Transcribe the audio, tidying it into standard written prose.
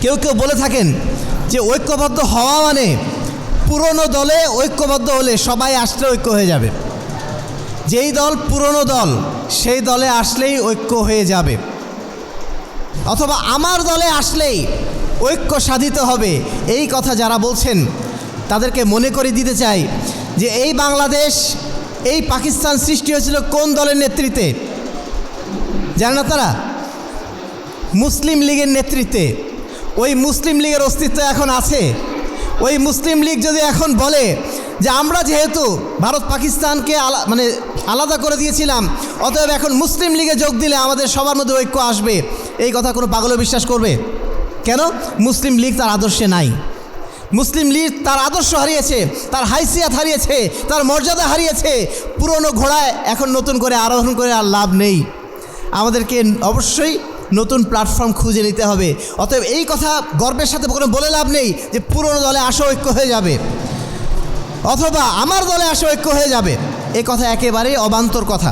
কেউ কেউ বলে থাকেন যে ঐক্যবদ্ধ হওয়া মানে পুরনো দলে ঐক্যবদ্ধ হলে সবাই আসলে ঐক্য হয়ে যাবে। যেই দল পুরনো দল সেই দলে আসলেই ঐক্য হয়ে যাবে, অথবা আমার দলে আসলেই ঐক্য সাধিত হবে। এই কথা যারা বলছেন তাদেরকে মনে করে দিতে চাই যে এই বাংলাদেশ, এই পাকিস্তান সৃষ্টি হয়েছিল কোন দলের নেতৃত্বে জানেন আপনারা? মুসলিম লীগের নেতৃত্বে। ওই মুসলিম লীগের অস্তিত্ব এখন আছে। ওই মুসলিম লীগ যদি এখন বলে যে আমরা যেহেতু ভারত পাকিস্তানকে আলাদা করে দিয়েছিলাম, অতএব এখন মুসলিম লীগে যোগ দিলে আমাদের সবার মধ্যে ঐক্য আসবে, এই কথা কোনো পাগলও বিশ্বাস করবে? কেন? মুসলিম লীগ তার আদর্শে নাই। মুসলিম লীগ তার আদর্শ হারিয়েছে, তার হাইসিয়াত হারিয়েছে, তার মর্যাদা হারিয়েছে। পুরনো ঘোড়ায় এখন নতুন করে আরোহণ করে আর লাভ নেই। আমাদেরকে অবশ্যই নতুন প্ল্যাটফর্ম খুঁজে নিতে হবে। অতএব এই কথা গর্বের সাথে কোনো বলে লাভ নেই যে পুরনো দলে আসা ঐক্য হয়ে যাবে, অথবা আমার দলে আসা ঐক্য হয়ে যাবে। এই কথা একেবারেই অবান্তর কথা।